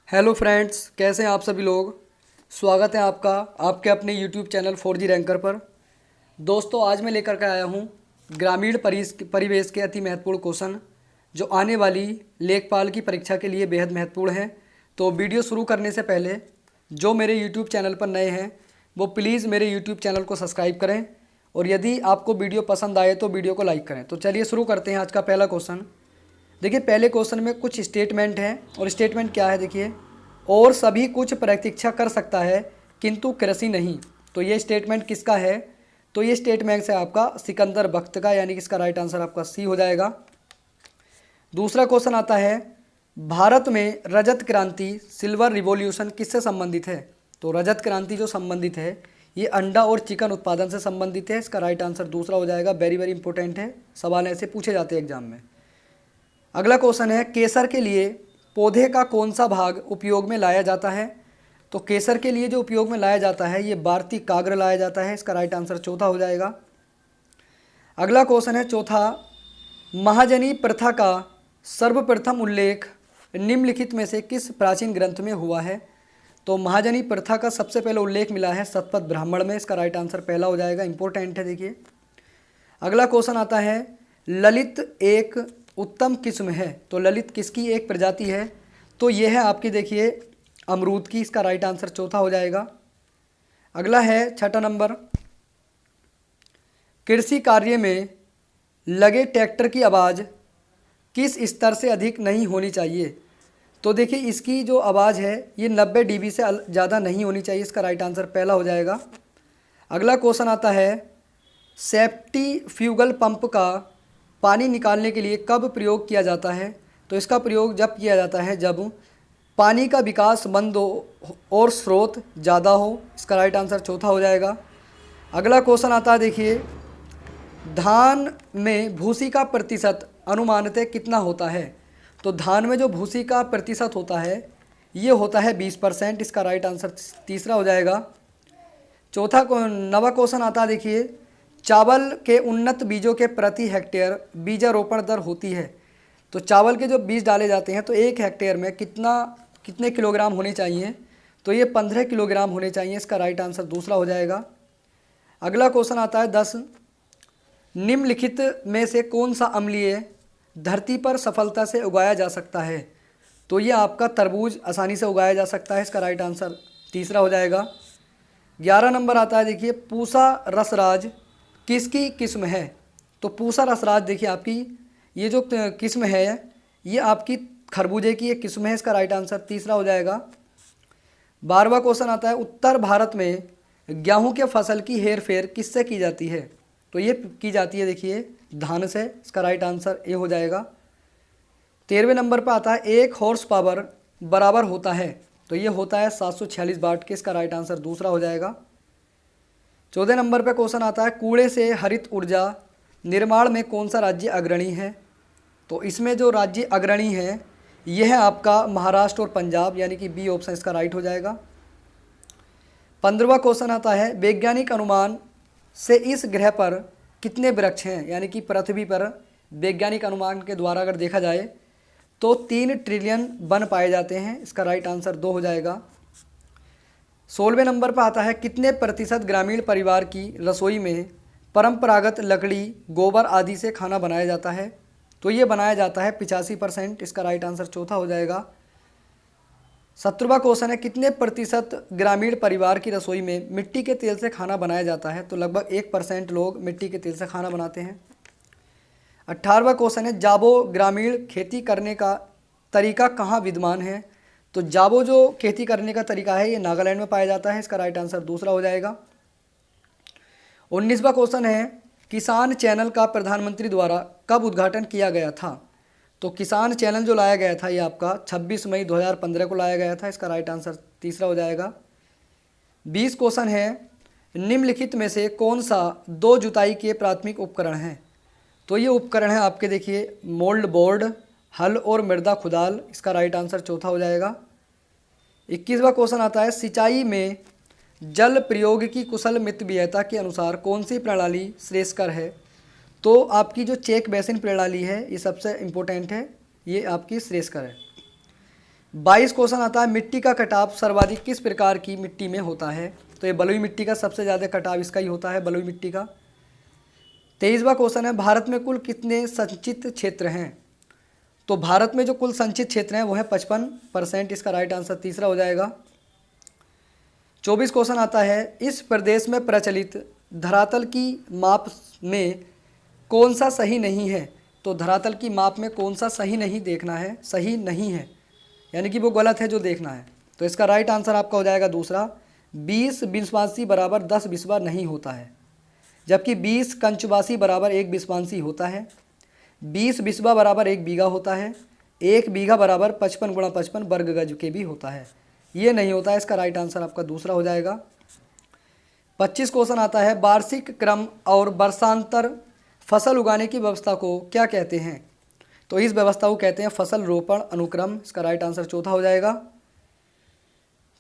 Hello friends, कैसे हैं आप सभी लोग। स्वागत है आपका आपके अपने यूट्यूब चैनल 4G रैंकर पर। दोस्तों, आज मैं लेकर के आया हूं ग्रामीण परिवेश के अति महत्वपूर्ण क्वेश्चन जो आने वाली लेखपाल की परीक्षा के लिए बेहद महत्वपूर्ण है। तो वीडियो शुरू करने से पहले जो मेरे यूट्यूब चैनल पर नए हैं वो प्लीज़ मेरे यूट्यूब चैनल को सब्सक्राइब करें और यदि आपको वीडियो पसंद आए तो वीडियो को लाइक करें। तो चलिए शुरू करते हैं आज का पहला क्वेश्चन। देखिए, पहले क्वेश्चन में कुछ स्टेटमेंट हैं और स्टेटमेंट क्या है देखिए, और सभी कुछ प्रतीक्षा कर सकता है किंतु कृषि नहीं। तो ये स्टेटमेंट किसका है? तो ये स्टेटमेंट है आपका सिकंदर बख्त का, यानी कि इसका राइट आंसर आपका सी हो जाएगा। दूसरा क्वेश्चन आता है, भारत में रजत क्रांति सिल्वर रिवॉल्यूशन किससे संबंधित है? तो रजत क्रांति जो संबंधित है ये अंडा और चिकन उत्पादन से संबंधित है। इसका राइट आंसर दूसरा हो जाएगा। वेरी वेरी इंपॉर्टेंट है, सवाल ऐसे पूछे जाते हैं एग्जाम में। अगला क्वेश्चन है, केसर के लिए पौधे का कौन सा भाग उपयोग में लाया जाता है? तो केसर के लिए जो उपयोग में लाया जाता है ये भारतीय काग्र लाया जाता है। इसका राइट आंसर चौथा हो जाएगा। अगला क्वेश्चन है चौथा, महाजनी प्रथा का सर्वप्रथम उल्लेख निम्नलिखित में से किस प्राचीन ग्रंथ में हुआ है? तो महाजनी प्रथा का सबसे पहले उल्लेख मिला है शतपथ ब्राह्मण में। इसका राइट आंसर पहला हो जाएगा, इंपॉर्टेंट है देखिए। अगला क्वेश्चन आता है, ललित एक उत्तम किस्म है। तो ललित किसकी एक प्रजाति है? तो यह है आपकी देखिए अमरूद की। इसका राइट आंसर चौथा हो जाएगा। अगला है छठा नंबर, कृषि कार्य में लगे ट्रैक्टर की आवाज़ किस स्तर से अधिक नहीं होनी चाहिए? तो देखिए इसकी जो आवाज़ है ये 90 dB से ज़्यादा नहीं होनी चाहिए। इसका राइट आंसर पहला हो जाएगा। अगला क्वेश्चन आता है, सेफ्टी फ्यूगल पंप का पानी निकालने के लिए कब प्रयोग किया जाता है? तो इसका प्रयोग जब किया जाता है जब पानी का विकास मंद हो और स्रोत ज़्यादा हो। इसका राइट आंसर चौथा हो जाएगा। अगला क्वेश्चन आता है देखिए, धान में भूसी का प्रतिशत अनुमानतः कितना होता है? तो धान में जो भूसी का प्रतिशत होता है ये होता है 20%। इसका राइट आंसर तीसरा हो जाएगा। नवा क्वेश्चन आता है देखिए, चावल के उन्नत बीजों के प्रति हेक्टेयर बीजारोपण दर होती है। तो चावल के जो बीज डाले जाते हैं तो एक हेक्टेयर में कितने किलोग्राम होने चाहिए? तो ये 15 किलोग्राम होने चाहिए। इसका राइट आंसर दूसरा हो जाएगा। अगला क्वेश्चन आता है 10, निम्नलिखित में से कौन सा अम्लीय धरती पर सफलता से उगाया जा सकता है? तो ये आपका तरबूज आसानी से उगाया जा सकता है। इसका राइट आंसर तीसरा हो जाएगा। 11 नंबर आता है देखिए, पूसा रसराज किसकी किस्म है? तो पूसा रसराज देखिए आपकी ये जो किस्म है ये आपकी खरबूजे की एक किस्म है। इसका राइट आंसर तीसरा हो जाएगा। 12वां क्वेश्चन आता है, उत्तर भारत में गेहूं के फसल की हेरफेर किससे की जाती है? तो ये की जाती है देखिए धान से। इसका राइट आंसर ए हो जाएगा। 13वें नंबर पर आता है, एक हॉर्स पावर बराबर होता है। तो ये होता है 746 वाट के। इसका राइट आंसर दूसरा हो जाएगा। 14 नंबर पर क्वेश्चन आता है, कूड़े से हरित ऊर्जा निर्माण में कौन सा राज्य अग्रणी है? तो इसमें जो राज्य अग्रणी है यह है आपका महाराष्ट्र और पंजाब, यानी कि बी ऑप्शन इसका राइट हो जाएगा। 15वां क्वेश्चन आता है, वैज्ञानिक अनुमान से इस ग्रह पर कितने वृक्ष हैं? यानी कि पृथ्वी पर वैज्ञानिक अनुमान के द्वारा अगर देखा जाए तो 3 ट्रिलियन वन पाए जाते हैं। इसका राइट आंसर 2 हो जाएगा। 16वें नंबर पर आता है, कितने प्रतिशत ग्रामीण परिवार की रसोई में परंपरागत लकड़ी गोबर आदि से खाना बनाया जाता है? तो ये बनाया जाता है 85%। इसका राइट आंसर चौथा हो जाएगा। 17वां क्वेश्चन है, कितने प्रतिशत ग्रामीण परिवार की रसोई में मिट्टी के तेल से खाना बनाया जाता है? तो लगभग 1% लोग मिट्टी के तेल से खाना बनाते हैं। 18वां क्वेश्चन है, जाबो ग्रामीण खेती करने का तरीका कहाँ विद्यमान है? तो जाबो जो खेती करने का तरीका है ये नागालैंड में पाया जाता है। इसका राइट आंसर दूसरा हो जाएगा। 19वां क्वेश्चन है, किसान चैनल का प्रधानमंत्री द्वारा कब उद्घाटन किया गया था? तो किसान चैनल जो लाया गया था ये आपका 26 मई 2015 को लाया गया था। इसका राइट आंसर तीसरा हो जाएगा। 20 क्वेश्चन है, निम्नलिखित में से कौन सा 2 जुताई के प्राथमिक उपकरण हैं? तो ये उपकरण है आपके देखिए मोल्ड बोर्ड, हल और मृदा खुदाल। इसका राइट आंसर चौथा हो जाएगा। 21वां क्वेश्चन आता है, सिंचाई में जल प्रयोग की कुशल मितव्ययता के अनुसार कौन सी प्रणाली श्रेयस्कर है? तो आपकी जो चेक बेसिन प्रणाली है ये सबसे इम्पोर्टेंट है, ये आपकी श्रेयस्कर है। 22 क्वेश्चन आता है मिट्टी का कटाव सर्वाधिक किस प्रकार की मिट्टी में होता है। तो ये बलुई मिट्टी का सबसे ज़्यादा कटाव इसका ही होता है, बलुई मिट्टी का। 23वां क्वेश्चन है भारत में कुल कितने संचित क्षेत्र हैं। तो भारत में जो कुल संचित क्षेत्र हैं वो है 55%, इसका राइट आंसर तीसरा हो जाएगा। 24 क्वेश्चन आता है इस प्रदेश में प्रचलित धरातल की माप में कौन सा सही नहीं है। तो धरातल की माप में कौन सा सही नहीं देखना है, सही नहीं है यानी कि वो गलत है जो देखना है। तो इसका राइट आंसर आपका हो जाएगा दूसरा, 20 बिस्वांसी बराबर 10 बिस्वा नहीं होता है, जबकि 20 कंचुवासी बराबर 1 बिस्वांसी होता है, 20 बिस्वा बराबर 1 बीघा होता है, 1 बीघा बराबर 55 गुणा 55 वर्ग गज के भी होता है। ये नहीं होता है, इसका राइट आंसर आपका दूसरा हो जाएगा। 25 क्वेश्चन आता है वार्षिक क्रम और वर्षांतर फसल उगाने की व्यवस्था को क्या कहते हैं। तो इस व्यवस्था को कहते हैं फसल रोपण अनुक्रम, इसका राइट आंसर चौथा हो जाएगा।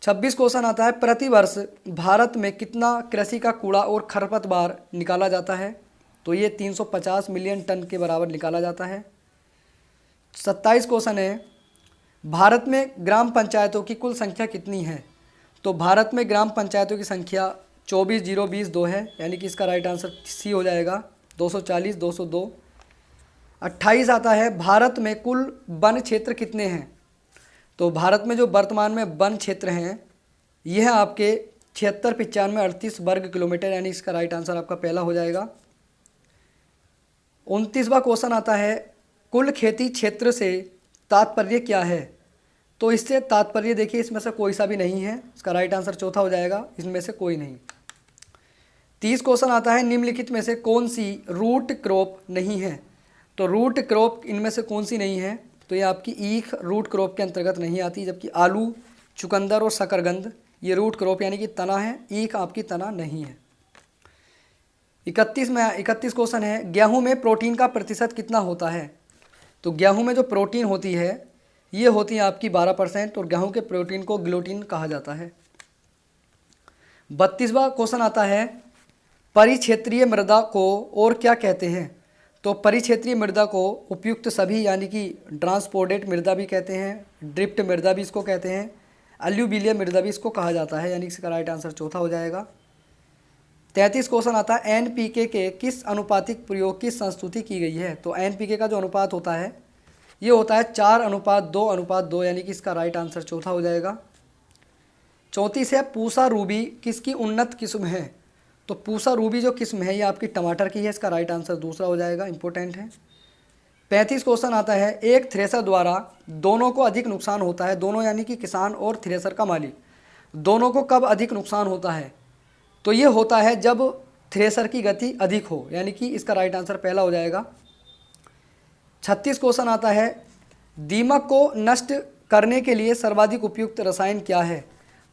26 क्वेश्चन आता है प्रतिवर्ष भारत में कितना कृषि का कूड़ा और खरपतवार निकाला जाता है। तो ये 350 मिलियन टन के बराबर निकाला जाता है। 27 क्वेश्चन है भारत में ग्राम पंचायतों की कुल संख्या कितनी है। तो भारत में ग्राम पंचायतों की संख्या 24,022 है, यानी कि इसका राइट आंसर सी हो जाएगा, 240, 202। 28 आता है भारत में कुल वन क्षेत्र कितने हैं। तो भारत में जो वर्तमान में वन क्षेत्र हैं यह है आपके 76, 95, 38 वर्ग किलोमीटर, यानी इसका राइट आंसर आपका पहला हो जाएगा। 29वां क्वेश्चन आता है कुल खेती क्षेत्र से तात्पर्य क्या है। तो इससे तात्पर्य देखिए इसमें से कोई सा भी नहीं है, इसका राइट आंसर चौथा हो जाएगा, इसमें से कोई नहीं। 30 क्वेश्चन आता है निम्नलिखित में से कौन सी रूट क्रॉप नहीं है। तो रूट क्रॉप इनमें से कौन सी नहीं है। तो ये आपकी ईख रूट क्रॉप के अंतर्गत नहीं आती, जबकि आलू, चुकंदर और शकरकंद ये रूट क्रॉप यानी कि तना है, ईख आपकी तना नहीं है। 31 क्वेश्चन है गेहूं में प्रोटीन का प्रतिशत कितना होता है। तो गेहूं में जो प्रोटीन होती है ये होती है आपकी 12%, और गेहूं के प्रोटीन को ग्लूटीन कहा जाता है। 32वां क्वेश्चन आता है परिक्षेत्रीय मृदा को और क्या कहते हैं। तो परिक्षेत्रीय मृदा को उपयुक्त सभी यानी कि ट्रांसपोर्टेड मृदा भी कहते हैं, ड्रिफ्ट मृदा भी इसको कहते हैं, अलूविलियल मृदा भी इसको कहा जाता है, यानी इसका राइट आंसर चौथा हो जाएगा। 33 क्वेश्चन आता है एनपीके के किस अनुपातिक प्रयोग की संस्तुति की गई है। तो एनपीके का जो अनुपात होता है ये होता है 4:2:2, यानी कि इसका राइट आंसर चौथा हो जाएगा। 34 है पूसा रूबी किसकी उन्नत किस्म है। तो पूसा रूबी जो किस्म है ये आपकी टमाटर की है, इसका राइट आंसर दूसरा हो जाएगा, इंपॉर्टेंट है। 35 क्वेश्चन आता है एक थ्रेसर द्वारा दोनों को अधिक नुकसान होता है, दोनों यानी कि किसान और थ्रेसर का मालिक दोनों को कब अधिक नुकसान होता है। तो ये होता है जब थ्रेसर की गति अधिक हो, यानी कि इसका राइट आंसर पहला हो जाएगा। 36 क्वेश्चन आता है दीमक को नष्ट करने के लिए सर्वाधिक उपयुक्त रसायन क्या है।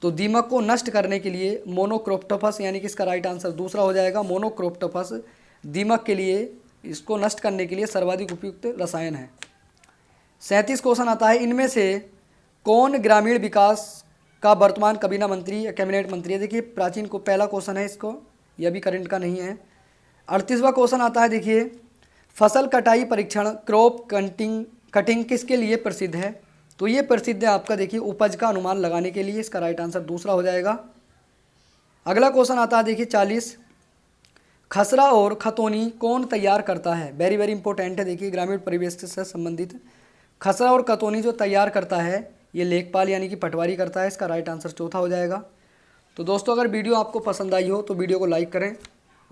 तो दीमक को नष्ट करने के लिए मोनोक्रोटोफस, यानी कि इसका राइट आंसर दूसरा हो जाएगा, मोनोक्रोटोफस दीमक के लिए, इसको नष्ट करने के लिए सर्वाधिक उपयुक्त रसायन है। 37 क्वेश्चन आता है इनमें से कौन ग्रामीण विकास का वर्तमान कैबिनेट मंत्री या कैबिनेट मंत्री है। देखिए प्राचीन को पहला क्वेश्चन है, इसको यह भी करंट का नहीं है। 38वां क्वेश्चन आता है देखिए फसल कटाई परीक्षण क्रॉप कटिंग किसके लिए प्रसिद्ध है। तो ये प्रसिद्ध है आपका देखिए उपज का अनुमान लगाने के लिए, इसका राइट आंसर दूसरा हो जाएगा। अगला क्वेश्चन आता है देखिए 40 खसरा और खतौनी कौन तैयार करता है। वेरी वेरी इंपॉर्टेंट है, देखिए ग्रामीण परिवेश से संबंधित खसरा और खतौनी जो तैयार करता है ये लेखपाल यानी कि पटवारी करता है, इसका राइट आंसर चौथा हो जाएगा। तो दोस्तों अगर वीडियो आपको पसंद आई हो तो वीडियो को लाइक करें,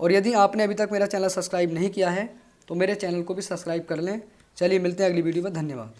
और यदि आपने अभी तक मेरा चैनल सब्सक्राइब नहीं किया है तो मेरे चैनल को भी सब्सक्राइब कर लें। चलिए मिलते हैं अगली वीडियो में, धन्यवाद।